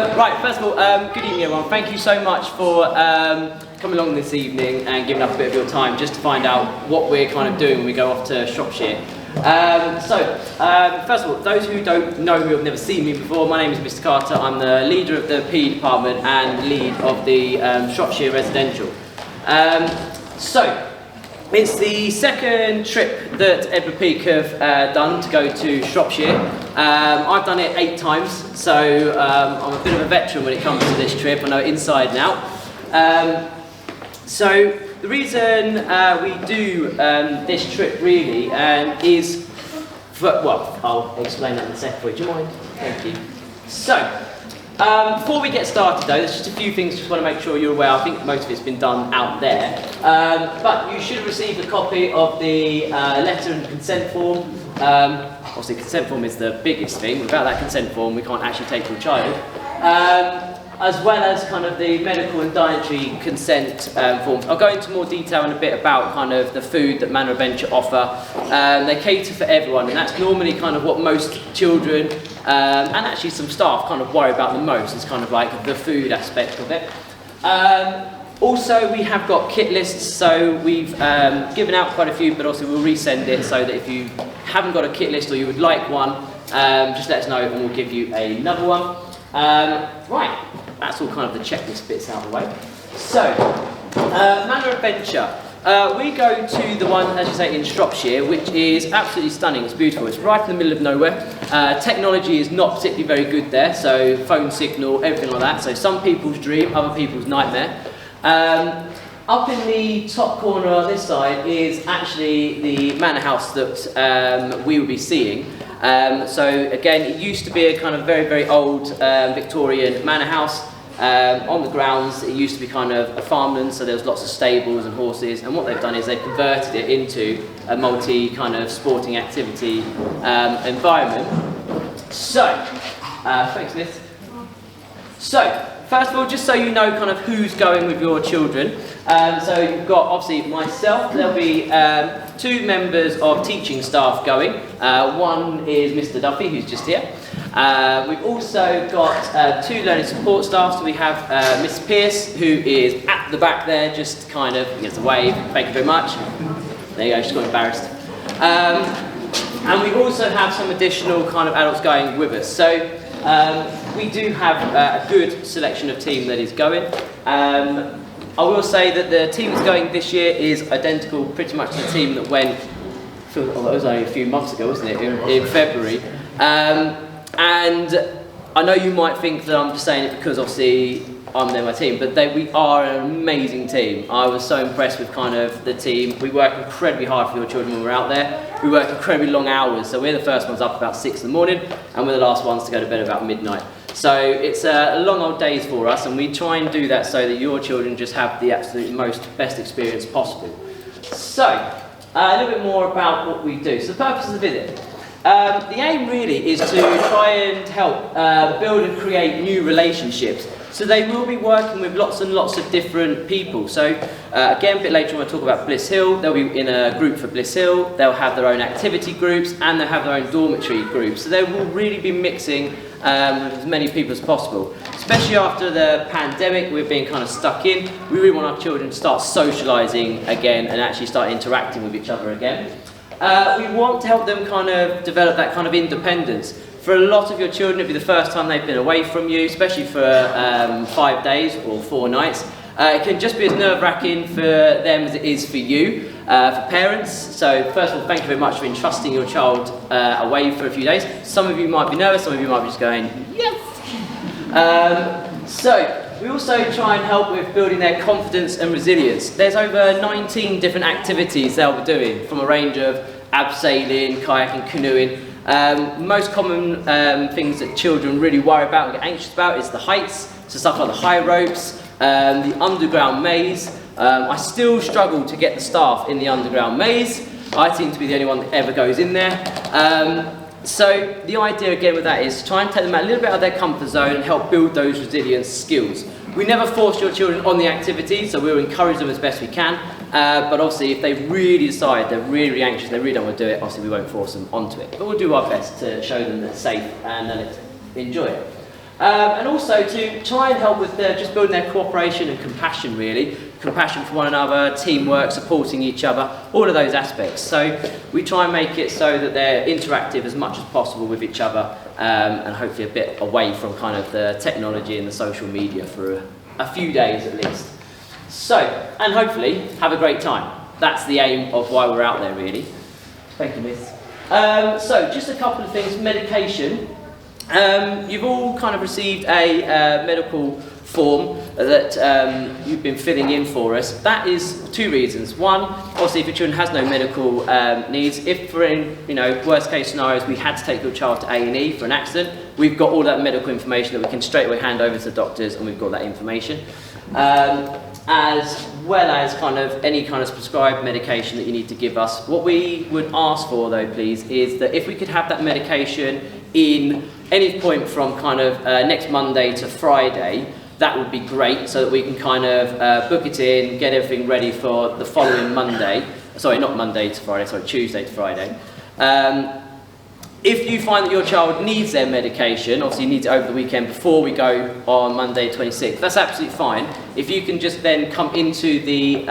Right, first of all, good evening everyone. Thank you so much for coming along this evening and giving up a bit of your time just to find out what we're kind of doing when we go off to Shropshire. First of all, those who don't know me or have never seen me before, my name is Mr. Carter. I'm the leader of the PE department and lead of the Shropshire residential. It's the second trip that Edward Peak have done to go to Shropshire. I've done it 8 times, so I'm a bit of a veteran when it comes to this trip. I know it inside and out. So the reason we do this trip really is, well, I'll explain that in a second. Do you mind? Thank you. So, before we get started though, there's just a few things just want to make sure you're aware. I think most of it's been done out there. But you should have received a copy of the letter and consent form. Obviously consent form is the biggest thing. Without that consent form we can't actually take your child. As well as kind of the medical and dietary consent forms. I'll go into more detail in a bit about kind of the food that Manor Adventure offer. They cater for everyone, and that's normally kind of what most children and actually some staff kind of worry about the most, is kind of like the food aspect of it. Also, we have got kit lists, so we've given out quite a few, but also we'll resend it so that if you haven't got a kit list or you would like one, just let us know and we'll give you another one. Right, that's all kind of the checklist bits out of the way. So, Manor Adventure. We go to the one, as you say, in Shropshire, which is absolutely stunning. It's beautiful. It's right in the middle of nowhere. Technology is not particularly very good there, so phone signal, everything like that. So some people's dream, other people's nightmare. Up in the top corner on this side is actually the manor house that we will be seeing. So again, it used to be a kind of very, very old Victorian manor house. On the grounds, it used to be kind of a farmland, so there was lots of stables and horses, and what they've done is they've converted it into a multi kind of sporting activity environment. So, thanks Liz. So, first of all, just so you know kind of who's going with your children. So you've got obviously myself, there'll be 2 members of teaching staff going. One is Mr. Duffy, who's just here. We've also got 2 learning support staff. So we have Miss Pearce, who is at the back there, just kind of gives a wave. Thank you very much. There you go, she's got embarrassed. And we also have some additional kind of adults going with us. So we do have a good selection of team that is going. I will say that the team that's going this year is identical pretty much to the team that went, that was only a few months ago, wasn't it, in February. And I know you might think that I'm just saying it because obviously I'm there, my team, but we are an amazing team. I was so impressed with kind of the team. We work incredibly hard for your children when we're out there. We work incredibly long hours, so we're the first ones up about 6 in the morning, and we're the last ones to go to bed about midnight. So it's long old days for us, and we try and do that so that your children just have the absolute best experience possible. So, a little bit more about what we do. So the purpose of the visit. The aim really is to try and help build and create new relationships. So they will be working with lots and lots of different people. So again, a bit later on we'll talk about Bliss Hill. They'll be in a group for Bliss Hill. They'll have their own activity groups and they'll have their own dormitory groups. So they will really be mixing with as many people as possible. Especially after the pandemic, we've been kind of stuck in. We really want our children to start socialising again and actually start interacting with each other again. We want to help them kind of develop that kind of independence. For a lot of your children, it'll be the first time they've been away from you, especially for 5 days or 4 nights. It can just be as nerve-wracking for them as it is for you, for parents. So first of all, thank you very much for entrusting your child away for a few days. Some of you might be nervous, some of you might be just going, yes! We also try and help with building their confidence and resilience. There's over 19 different activities they'll be doing, from a range of abseiling, kayaking, canoeing. Most common things that children really worry about and get anxious about is the heights, so stuff like the high ropes, the underground maze. I still struggle to get the staff in the underground maze. I seem to be the only one that ever goes in there. So the idea again with that is to try and take them out a little bit out of their comfort zone and help build those resilience skills. We never force your children on the activity, so we'll encourage them as best we can. But obviously if they really decide they're really anxious, they really don't want to do it, obviously we won't force them onto it. But we'll do our best to show them that it's safe and that it's enjoy it. And also to try and help with just building their cooperation and compassion, really. Compassion for one another, teamwork, supporting each other, all of those aspects. So we try and make it so that they're interactive as much as possible with each other, and hopefully a bit away from kind of the technology and the social media for a few days at least. So, and hopefully have a great time. That's the aim of why we're out there, really. Thank you, Miss. So just a couple of things. Medication. You've all kind of received a medical form that you've been filling in for us. That is two reasons. One, obviously if your children has no medical needs, if for worst case scenarios we had to take your child to A&E for an accident, we've got all that medical information that we can straight away hand over to the doctors, and we've got that information. As well as kind of any kind of prescribed medication that you need to give us. What we would ask for though, please, is that if we could have that medication in any point from kind of next Monday to Friday, that would be great, so that we can kind of book it in, get everything ready for the following Monday. Sorry, not Monday to Friday, sorry, Tuesday to Friday. If you find that your child needs their medication, obviously you need it over the weekend before we go on Monday 26th, that's absolutely fine. If you can just then come into the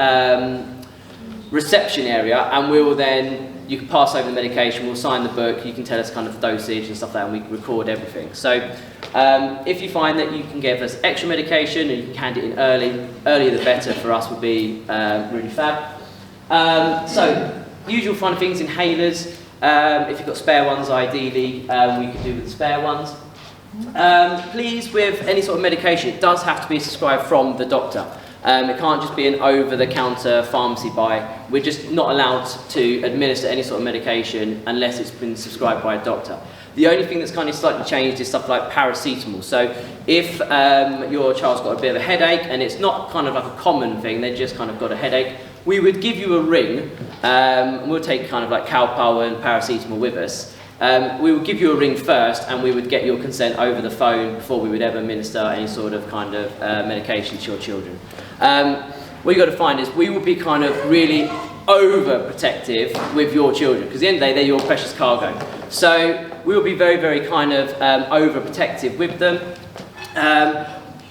reception area, and we will then, you can pass over the medication, we'll sign the book, you can tell us kind of dosage and stuff like that, and we record everything. So if you find that you can give us extra medication and you can hand it in earlier the better for us would be really fab. So usual fun things, inhalers. If you've got spare ones, ideally, we could do with the spare ones. Please, with any sort of medication, it does have to be prescribed from the doctor. It can't just be an over-the-counter pharmacy buy. We're just not allowed to administer any sort of medication unless it's been prescribed by a doctor. The only thing that's kind of slightly changed is stuff like paracetamol. So if your child's got a bit of a headache, and it's not kind of like a common thing, they've just kind of got a headache, we would give you a ring, and we'll take kind of like Calpol and paracetamol with us. We would give you a ring first, and we would get your consent over the phone before we would ever administer any sort of kind of medication to your children. What you've got to find is we will be kind of really overprotective with your children, because at the end of the day, they're your precious cargo. So we will be very, very kind of overprotective with them.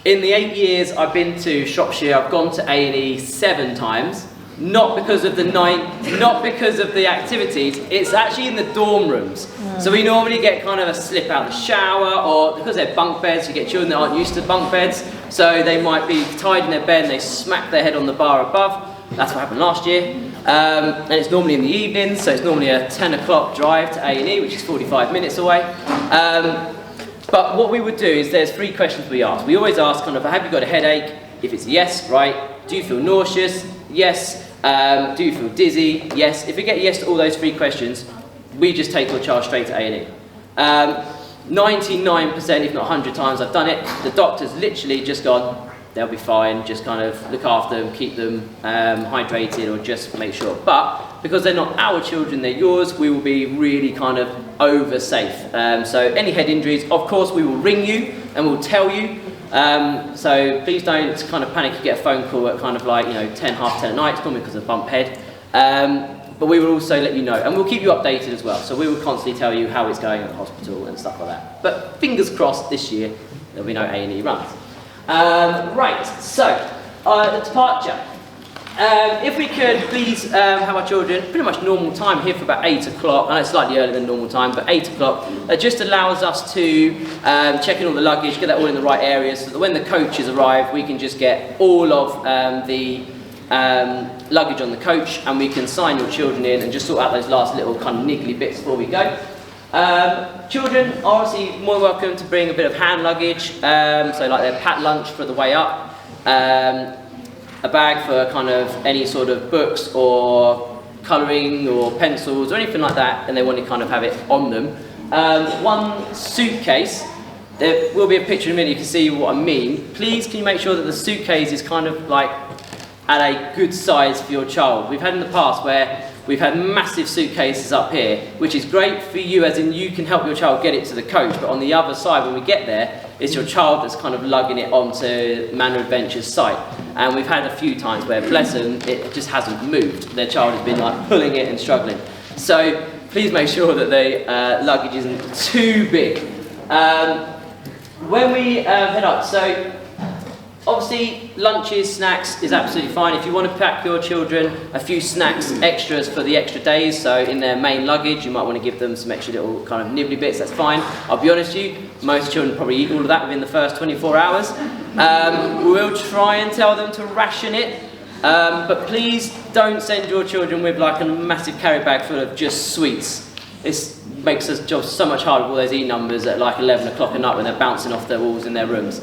In the 8 years I've been to Shropshire, I've gone to A&E 7 times. Not because of the activities, it's actually in the dorm rooms. So we normally get kind of a slip out the shower, or because they're bunk beds, you get children that aren't used to bunk beds, so they might be tied in their bed and they smack their head on the bar above. That's what happened last year. And it's normally in the evening, so it's normally a 10 o'clock drive to A&E, which is 45 minutes away. But what we would do is there's 3 questions we ask. We always ask kind of, have you got a headache? If it's yes, right. Do you feel nauseous? Yes. Do you feel dizzy? Yes. If we get yes to all those 3 questions, we just take your child straight to A&E. 99%, if not 100 times I've done it, the doctor's literally just gone, they'll be fine, just kind of look after them, keep them hydrated, or just make sure. But because they're not our children, they're yours, we will be really kind of over safe. So any head injuries, of course, we will ring you and we'll tell you. So please don't kind of panic. You get a phone call at kind of like 10, half 10 at night. It's normally because of bump head. But we will also let you know, and we'll keep you updated as well. So we will constantly tell you how it's going at the hospital and stuff like that. But fingers crossed, this year there'll be no A&E runs. Right. So the departure. If we could please have our children pretty much normal time here for about 8 o'clock. I know it's slightly earlier than normal time, but 8 o'clock. It just allows us to check in all the luggage, get that all in the right areas, so that when the coaches arrive, we can just get all of the luggage on the coach, and we can sign your children in and just sort out those last little kind of niggly bits before we go. Children are obviously more welcome to bring a bit of hand luggage, so like their packed lunch for the way up. A bag for kind of any sort of books or colouring or pencils or anything like that, and they want to kind of have it on them. One suitcase, there will be a picture in a minute, you can see what I mean. Please can you make sure that the suitcase is kind of like at a good size for your child. We've had in the past where we've had massive suitcases up here, which is great for you, as in you can help your child get it to the coach, but on the other side when we get there, it's your child that's kind of lugging it onto Manor Adventures site. And we've had a few times where, bless them, it just hasn't moved. Their child has been like pulling it and struggling. So please make sure that the luggage isn't too big. when we head up, so obviously lunches, snacks is absolutely fine. If you want to pack your children a few snacks extras for the extra days, so in their main luggage, you might want to give them some extra little kind of nibbly bits, that's fine. I'll be honest with you, most children probably eat all of that within the first 24 hours. We'll try and tell them to ration it, but please don't send your children with like a massive carry bag full of just sweets. This makes us job so much harder with all those E numbers at like 11 o'clock at night when they're bouncing off their walls in their rooms.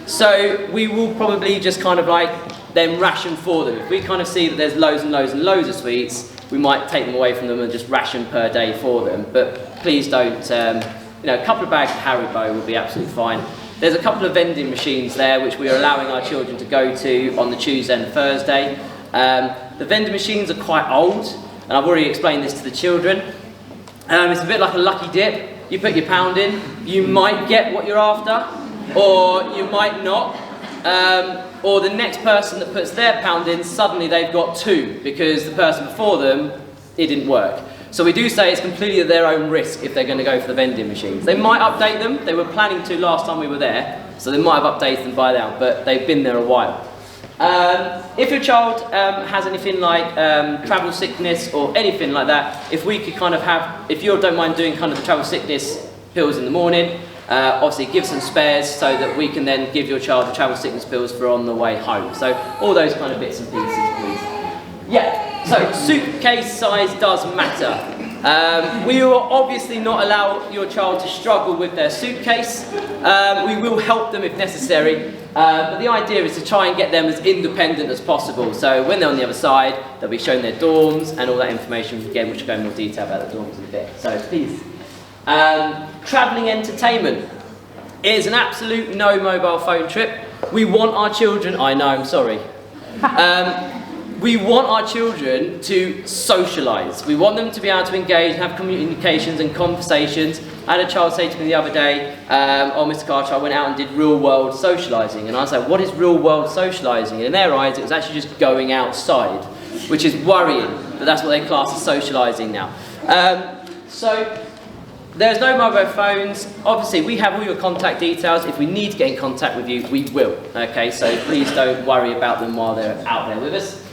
So we will probably just kind of like then ration for them. If we kind of see that there's loads and loads and loads of sweets, we might take them away from them and just ration per day for them. But please don't, you know, a couple of bags of Haribo will be absolutely fine. There's a couple of vending machines there which we are allowing our children to go to on the Tuesday and Thursday. The vending machines are quite old, and I've already explained this to the children. It's a bit like a lucky dip. You put your pound in, you might get what you're after, or you might not. Or the next person that puts their pound in, suddenly they've got two, because the person before them, it didn't work. So we do say it's completely at their own risk if they're going to go for the vending machines. They might update them, they were planning to last time we were there, so they might have updated them by now, but they've been there a while. If your child has anything like travel sickness or anything like that, if we could kind of have, if you don't mind doing kind of the travel sickness pills in the morning, obviously give some spares so that we can then give your child the travel sickness pills for on the way home. So all those kind of bits and pieces, please. Yeah, so suitcase size does matter. We will obviously not allow your child to struggle with their suitcase. We will help them if necessary, but the idea is to try and get them as independent as possible. So when they're on the other side, they'll be shown their dorms and all that information, again, which will go in more detail about the dorms in a bit. So please. Travelling entertainment is an absolute no mobile phone trip. We want our children, I know, I'm sorry. We want our children to socialise. We want them to be able to engage and have communications and conversations. I had a child say to me the other day, oh Mr. Carter, I went out and did real world socialising. And I was like, what is real world socialising? And in their eyes, it was actually just going outside, which is worrying, but that's what they class as socialising now. So there's no mobile phones. Obviously, we have all your contact details. If we need to get in contact with you, we will. Okay, so please don't worry about them while they're out there with us.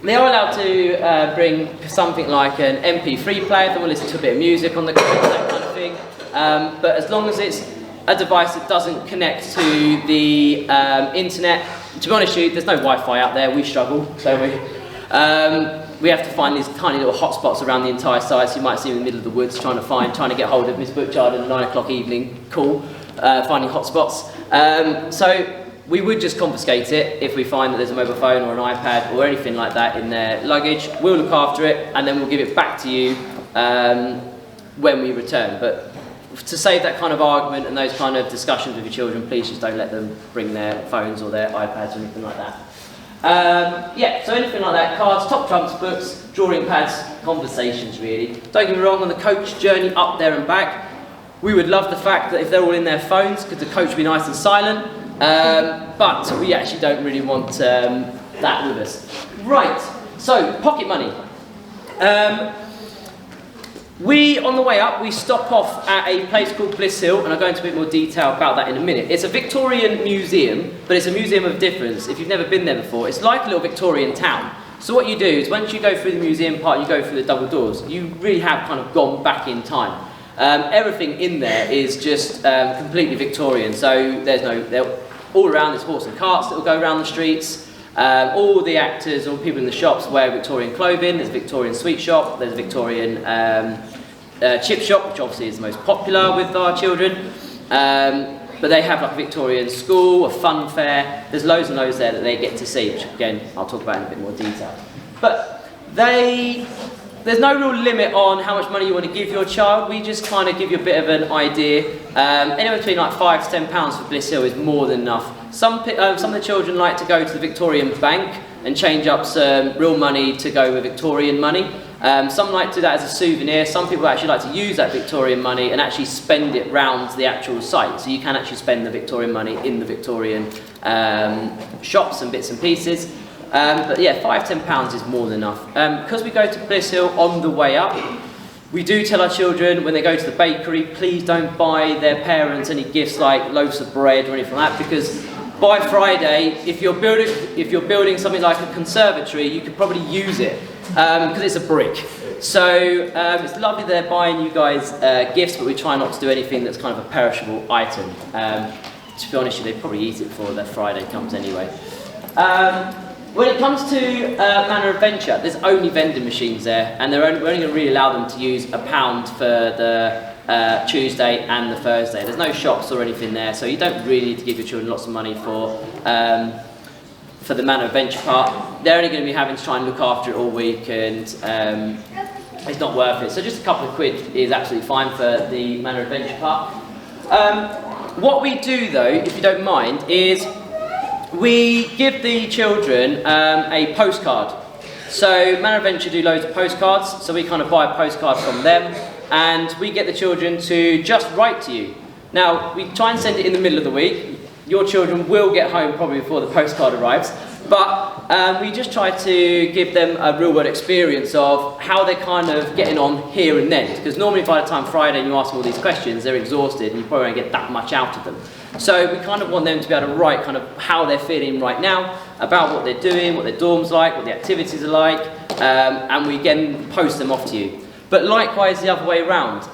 They are allowed to bring something like an MP3 player if they want to listen to a bit of music on the go, that kind of thing. But as long as it's a device that doesn't connect to the internet, to be honest with you, there's no Wi-Fi out there. We struggle, so we have to find these tiny little hotspots around the entire site. So you might see in the middle of the woods trying to get hold of Miss Butchard at a 9 o'clock evening call, finding hotspots. So we would just confiscate it if we find that there's a mobile phone or an iPad or anything like that in their luggage. We'll look after it and then we'll give it back to you when we return. But to save that kind of argument and those kind of discussions with your children, please just don't let them bring their phones or their iPads or anything like that. Yeah, so anything like that, cards, top trumps, books, drawing pads, conversations really. Don't get me wrong, on the coach journey up there and back, we would love the fact that if they're all in their phones, could the coach be nice and silent, but we actually don't really want that with us. Right, so pocket money. On the way up, we stop off at a place called Bliss Hill, and I'll go into a bit more detail about that in a minute. It's a Victorian museum, but it's a museum of difference. If you've never been there before, it's like a little Victorian town. So what you do is, once you go through the museum part, you go through the double doors, you really have kind of gone back in time. Everything in there is just completely Victorian, so all around there's horse and carts that will go around the streets. All the actors, all the people in the shops wear Victorian clothing. There's a Victorian sweet shop, there's a Victorian chip shop, which obviously is the most popular with our children. But they have like a Victorian school, a fun fair. There's loads and loads there that they get to see, which again, I'll talk about in a bit more detail. But there's no real limit on how much money you want to give your child. We just kind of give you a bit of an idea. Anywhere between like £5 to £10 for Bliss Hill is more than enough. Some of the children like to go to the Victorian bank and change up some real money to go with Victorian money. Some like to do that as a souvenir. Some people actually like to use that Victorian money and actually spend it round the actual site. So you can actually spend the Victorian money in the Victorian shops and bits and pieces. But yeah, £5 to £10 is more than enough. Because we go to Bliss Hill on the way up, We do tell our children when they go to the bakery, please don't buy their parents any gifts like loaves of bread or anything like that, because by Friday, if you're building something like a conservatory, you could probably use it because it's a brick. So it's lovely they're buying you guys gifts, but we try not to do anything that's kind of a perishable item. To be honest with you, they probably eat it before their Friday comes anyway. When it comes to Manor Adventure, there's only vending machines there, and we're only going to really allow them to use £1 for the Tuesday and the Thursday. There's no shops or anything there, so you don't really need to give your children lots of money for the Manor Adventure part. They're only going to be having to try and look after it all week, and it's not worth it. So just a couple of quid is absolutely fine for the Manor Adventure part. What we do though, if you don't mind, is we give the children a postcard. So Manor Adventure do loads of postcards, so we kind of buy a postcard from them, and we get the children to just write to you. Now, we try and send it in the middle of the week. Your children will get home probably before the postcard arrives, but we just try to give them a real world experience of how they're kind of getting on here and then, because normally by the time Friday you ask them all these questions, they're exhausted and you probably won't get that much out of them. So we kind of want them to be able to write kind of how they're feeling right now, about what they're doing, what their dorm's like, what the activities are like, and we again post them off to you. But likewise the other way around,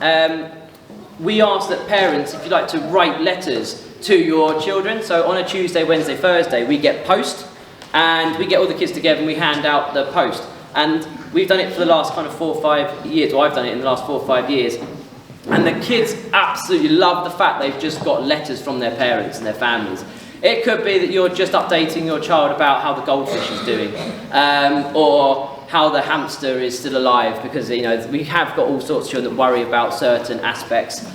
we ask that parents, if you like, to write letters to your children. So on a Tuesday, Wednesday, Thursday, we get post, and we get all the kids together and we hand out the post. And we've done it for the last kind of 4 or 5 years, or I've done it in the last 4 or 5 years. And the kids absolutely love the fact they've just got letters from their parents and their families. It could be that you're just updating your child about how the goldfish is doing, or how the hamster is still alive, because we have got all sorts of children that worry about certain aspects.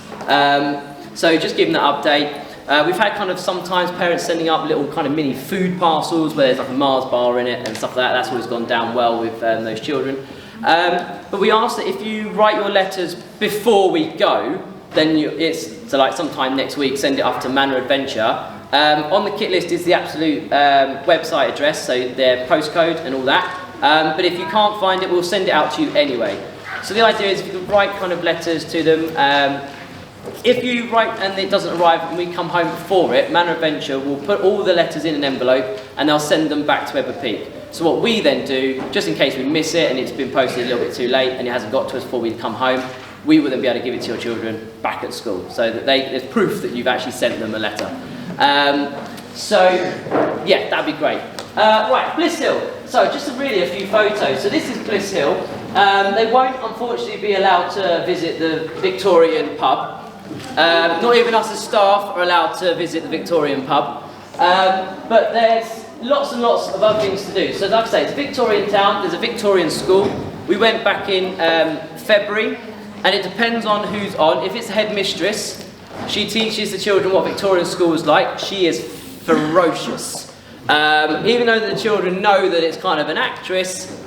So just giving that update. We've had kind of sometimes parents sending up little kind of mini food parcels where there's like a Mars bar in it and stuff like that. That's always gone down well with those children. But we ask that if you write your letters before we go, then it's like sometime next week, send it up to Manor Adventure. On the kit list is the absolute website address, so their postcode and all that. But if you can't find it, we'll send it out to you anyway. So the idea is if you can write kind of letters to them, if you write and it doesn't arrive and we come home before it, Manor Adventure will put all the letters in an envelope and they'll send them back to Ebba Peak. So what we then do, just in case we miss it and it's been posted a little bit too late and it hasn't got to us before we come home, we will then be able to give it to your children back at school, so that there's proof that you've actually sent them a letter. So yeah, that'd be great. Right, Bliss Hill. So just really a few photos. So this is Bliss Hill. They won't unfortunately be allowed to visit the Victorian pub. Not even us as staff are allowed to visit the Victorian pub. But there's lots and lots of other things to do. So like I say, it's a Victorian town, there's a Victorian school. We went back in February, and it depends on who's on. If it's a headmistress, she teaches the children what Victorian school is like. She is ferocious. Even though the children know that it's kind of an actress,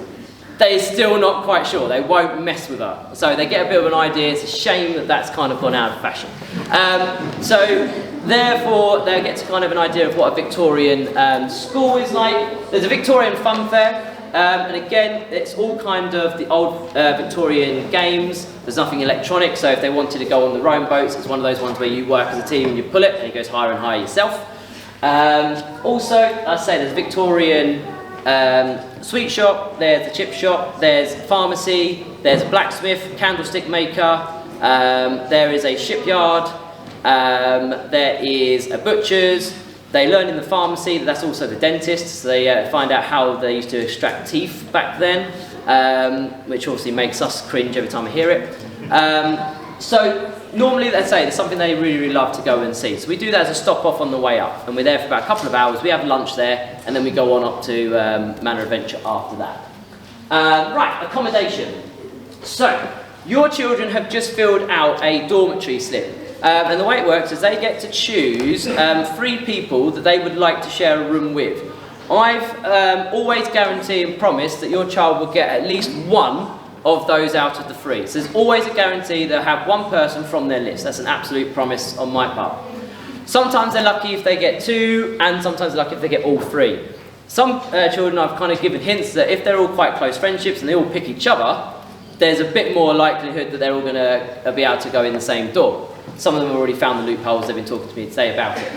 they're still not quite sure. They won't mess with her. So they get a bit of an idea. It's a shame that that's kind of gone out of fashion. So therefore, they get to kind of an idea of what a Victorian school is like. There's a Victorian fun fair. And again, it's all kind of the old Victorian games. There's nothing electronic, so if they wanted to go on the rowing boats, it's one of those ones where you work as a team and you pull it, and it goes higher and higher yourself. Also, I say there's a Victorian sweet shop, there's a chip shop, there's a pharmacy, there's a blacksmith, candlestick maker, there is a shipyard, there is a butcher's. They learn in the pharmacy that that's also the dentist, so they find out how they used to extract teeth back then, which obviously makes us cringe every time I hear it. So normally, let's say, there's something they really, really love to go and see. So we do that as a stop off on the way up, and we're there for about a couple of hours. We have lunch there, and then we go on up to Manor Adventure after that. Right, accommodation. So, your children have just filled out a dormitory slip. And the way it works is they get to choose 3 people that they would like to share a room with. I've always guaranteed and promised that your child will get at least 1 of those out of the 3. So there's always a guarantee they'll have 1 person from their list. That's an absolute promise on my part. Sometimes they're lucky if they get 2, and sometimes they're lucky if they get all 3. Some children I've kind of given hints that if they're all quite close friendships and they all pick each other, there's a bit more likelihood that they're all going to be able to go in the same dorm. Some of them have already found the loopholes, they've been talking to me today about it.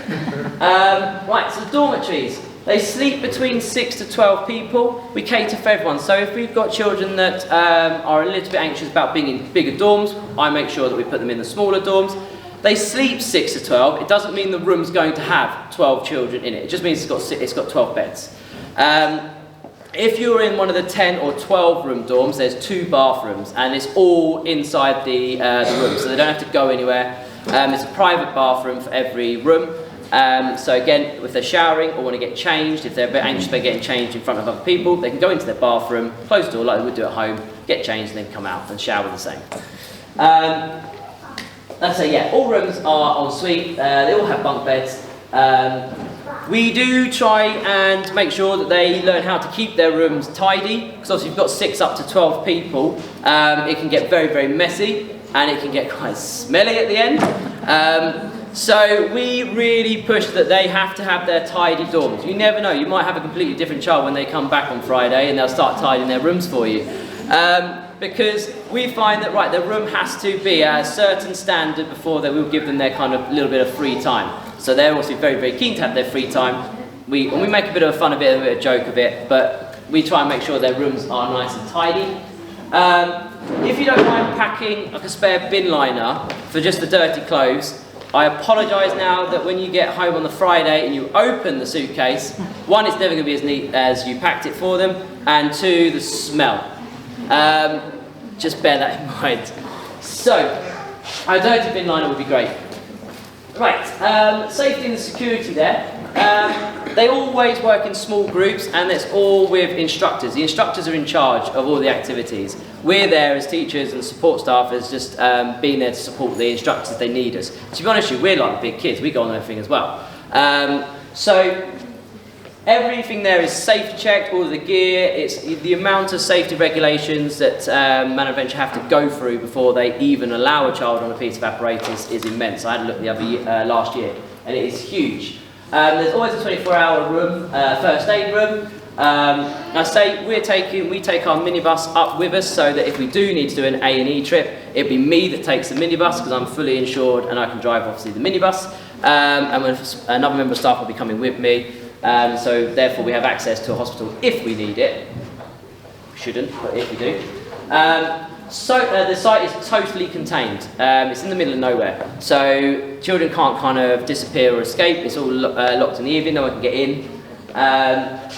Right, so the dormitories. They sleep between 6 to 12 people. We cater for everyone. So if we've got children that are a little bit anxious about being in bigger dorms, I make sure that we put them in the smaller dorms. They sleep 6 to 12. It doesn't mean the room's going to have 12 children in it. It just means it's got 12 beds. If you're in one of the 10 or 12 room dorms, there's 2 bathrooms, and it's all inside the room, so they don't have to go anywhere. It's a private bathroom for every room. So again, if they're showering or want to get changed, if they're a bit anxious about getting changed in front of other people, they can go into their bathroom, close the door like they would do at home, get changed, and then come out and shower the same. Let's say, yeah, all rooms are en suite. They all have bunk beds. We do try and make sure that they learn how to keep their rooms tidy, because obviously if you've got 6 up to 12 people, it can get very, very messy, and it can get quite smelly at the end. So we really push that they have to have their tidy dorms. You never know, you might have a completely different child when they come back on Friday and they'll start tidying their rooms for you. Because we find that, right, the room has to be at a certain standard before that we'll give them their kind of little bit of free time. So they're also very, very keen to have their free time. We make a bit of fun of it, a bit of a joke of it, but we try and make sure their rooms are nice and tidy. If you don't mind packing like a spare bin liner for just the dirty clothes, I apologise now that when you get home on the Friday and you open the suitcase, 1, it's never going to be as neat as you packed it for them, and 2, the smell. Just bear that in mind. So, a dirty bin liner would be great. Right, safety and security there. They always work in small groups, and it's all with instructors. The instructors are in charge of all the activities. We're there as teachers and support staff as just being there to support the instructors if they need us. To be honest with you, we're like the big kids, we go on everything as well. So everything there is safety checked, all of the gear. It's the amount of safety regulations that Man Adventure have to go through before they even allow a child on a piece of apparatus is immense. I had a look the other last year, and it is huge. There's always a 24-hour room, first aid room. I say we take our minibus up with us, so that if we do need to do an A&E trip, it'd be me that takes the minibus, because I'm fully insured and I can drive obviously the minibus. And another member of staff will be coming with me. So therefore we have access to a hospital if we need it. We shouldn't, but if we do. The site is totally contained. It's in the middle of nowhere, so children can't kind of disappear or escape. It's all locked in the evening, no one can get in.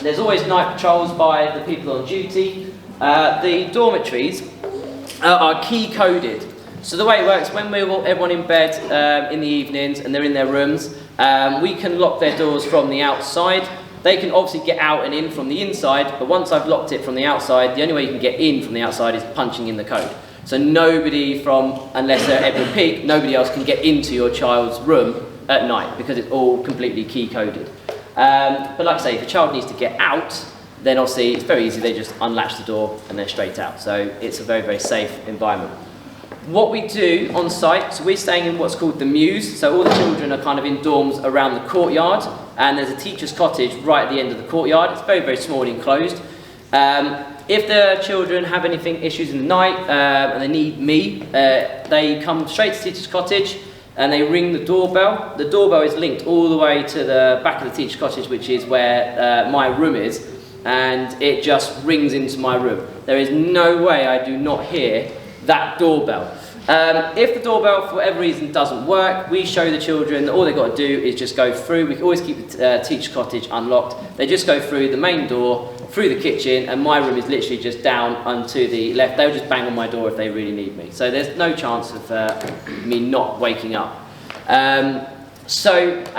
There's always night patrols by the people on duty. The dormitories are key coded. So the way it works, when we're everyone in bed in the evenings and they're in their rooms, we can lock their doors from the outside. They can obviously get out and in from the inside, but once I've locked it from the outside, the only way you can get in from the outside is punching in the code. So nobody unless they're at Edward Peak, nobody else can get into your child's room at night, because it's all completely key coded. But like I say, if a child needs to get out, then obviously it's very easy, they just unlatch the door and they're straight out. So it's a very, very safe environment. What we do on site, so we're staying in what's called the Mews, so all the children are kind of in dorms around the courtyard, and there's a teacher's cottage right at the end of the courtyard. It's very, very small and enclosed. If the children have issues in the night and they need me, they come straight to teacher's cottage and they ring the doorbell. The doorbell is linked all the way to the back of the teacher's cottage, which is where my room is, and it just rings into my room. There is no way I do not hear that doorbell. If the doorbell for whatever reason doesn't work, we show the children that all they've got to do is just go through. We can always keep the teacher's cottage unlocked. They just go through the main door, through the kitchen, and my room is literally just down onto the left. They'll just bang on my door if they really need me. So there's no chance of me not waking up. And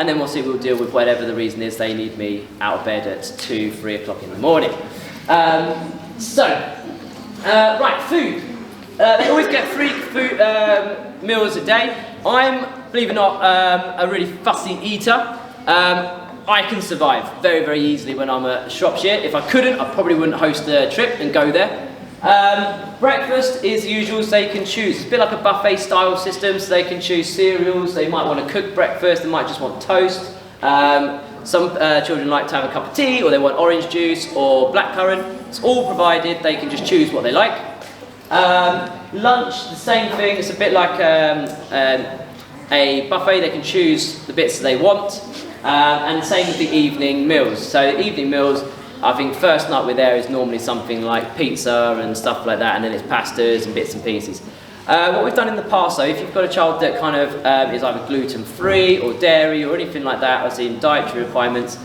then we'll deal with whatever the reason is they need me out of bed at 2, 3 o'clock in the morning. Right, food. They always get 3 food meals a day. I'm, believe it or not, a really fussy eater. I can survive very, very easily when I'm at Shropshire. If I couldn't, I probably wouldn't host the trip and go there. Breakfast is usual, so they can choose. It's a bit like a buffet style system, so they can choose cereals. They might want to cook breakfast, they might just want toast. Some children like to have a cup of tea, or they want orange juice or blackcurrant. It's all provided, they can just choose what they like. Lunch, the same thing. It's a bit like a buffet. They can choose the bits they want. And same with the evening meals. So the evening meals, I think first night we're there is normally something like pizza and stuff like that, and then it's pastas and bits and pieces. What we've done in the past though, if you've got a child that kind of is either gluten-free or dairy or anything like that, as in dietary requirements,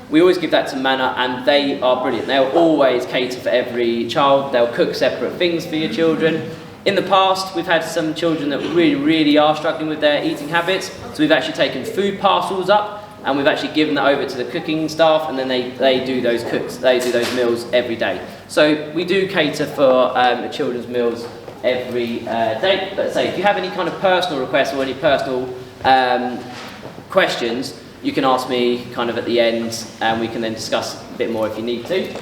we always give that to Manor, and they are brilliant. They'll always cater for every child. They'll cook separate things for your children. In the past, we've had some children that really are struggling with their eating habits, so we've actually taken food parcels up, and we've actually given that over to the cooking staff, and then they do those meals every day. So we do cater for the children's meals every day. But say if you have any kind of personal requests or any personal questions, you can ask me kind of at the end, and we can then discuss a bit more if you need to.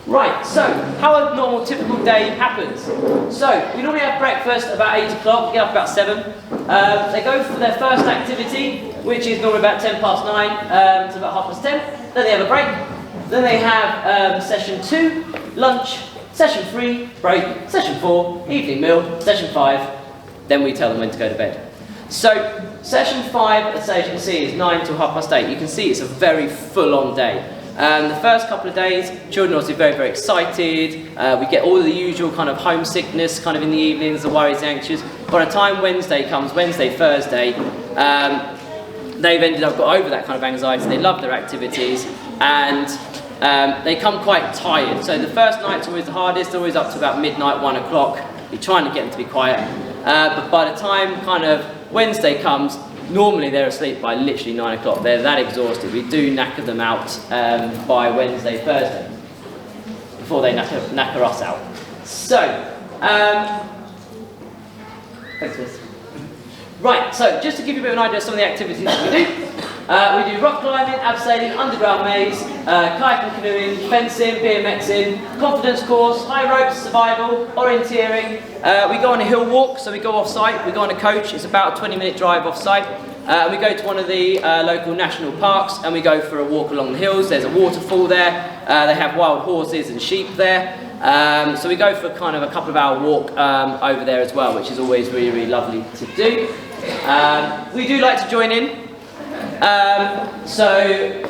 Right, so how a normal typical day happens. So we normally have breakfast about 8 o'clock, we get up about 7. They go for their first activity, which is normally about 10 past 9 to about 10:30. Then they have a break. Then they have session 2, lunch, session 3, break, session 4, evening meal, session 5. Then we tell them when to go to bed. So session 5, as you can see, is 9 till 8:30. You can see it's a very full-on day. The first couple of days, children are obviously very excited. We get all the usual kind of homesickness kind of in the evenings, the worries, the anxious. By the time Wednesday comes, Wednesday, Thursday, they've ended up got over that kind of anxiety. They love their activities, and they come quite tired. So the first night's always the hardest, always up to about midnight, 1 o'clock. You're trying to get them to be quiet. But by the time kind of Wednesday comes, normally they're asleep by literally 9 o'clock. They're that exhausted. We do knacker them out by Wednesday, Thursday, before they knacker us out. So, thanks, Liz. Right, so just to give you a bit of an idea of some of the activities that we do rock climbing, abseiling, underground maze, kayaking, canoeing, fencing, BMXing, confidence course, high ropes, survival, orienteering. We go on a hill walk, so we go off-site, we go on a coach, it's about a 20-minute drive off-site. We go to one of the local national parks and we go for a walk along the hills. There's a waterfall there, they have wild horses and sheep there. So we go for kind of a couple of hour walk over there as well, which is always really lovely to do. We do like to join in. So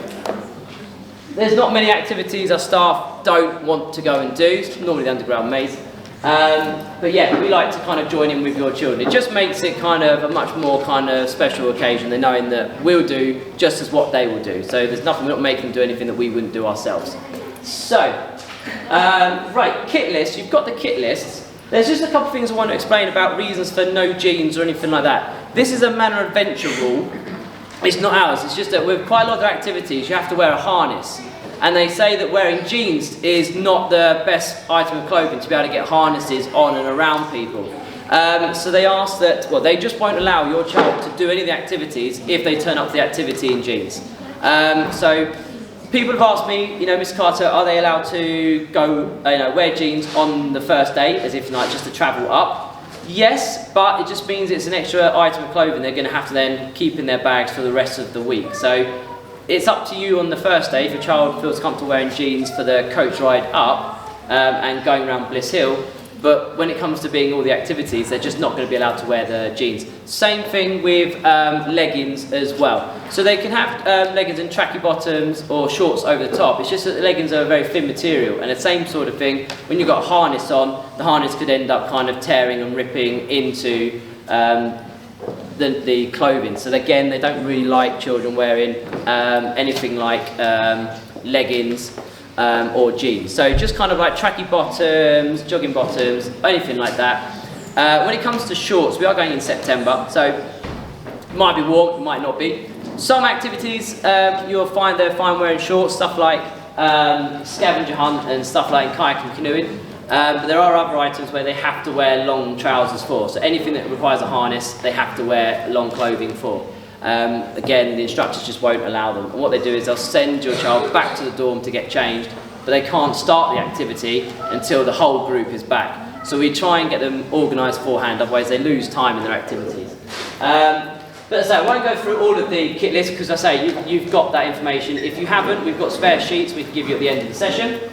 there's not many activities our staff don't want to go and do. It's normally the underground maze. But yeah, we like to kind of join in with your children. It just makes it kind of a much more kind of special occasion than knowing that we'll do just as what they will do. So there's nothing, we're not making them do anything that we wouldn't do ourselves. So, right, kit list. You've got the kit lists. There's just a couple of things I want to explain about reasons for no jeans or anything like that. This is a Manor Adventure rule. It's not ours, it's just that with quite a lot of activities you have to wear a harness. And they say that wearing jeans is not the best item of clothing to be able to get harnesses on and around people. So they ask that, well, they just won't allow your child to do any of the activities if they turn up to the activity in jeans. So people have asked me, you know, Miss Carter, are they allowed to go, wear jeans on the first day, as if like just to travel up? Yes, but it just means it's an extra item of clothing they're going to have to then keep in their bags for the rest of the week. So it's up to you on the first day if your child feels comfortable wearing jeans for the coach ride up and going around Bliss Hill. But when it comes to being all the activities, they're just not going to be allowed to wear the jeans. Same thing with leggings as well. So they can have leggings and tracky bottoms or shorts over the top. It's just that the leggings are a very thin material, and the same sort of thing, when you've got a harness on, the harness could end up kind of tearing and ripping into the clothing. So again, they don't really like children wearing anything like leggings or jeans. So just kind of like tracky bottoms, jogging bottoms, anything like that. When it comes to shorts, we are going in September, so it might be warm, it might not be. Some activities you'll find they're fine wearing shorts, stuff like scavenger hunt and stuff like kayaking, canoeing. But there are other items where they have to wear long trousers for. So anything that requires a harness, they have to wear long clothing for. Again, the instructors just won't allow them. And what they do is they'll send your child back to the dorm to get changed, but they can't start the activity until the whole group is back. So we try and get them organised beforehand, otherwise they lose time in their activities. But as I say, I won't go through all of the kit lists because I say you've got that information. If you haven't, we've got spare sheets we can give you at the end of the session.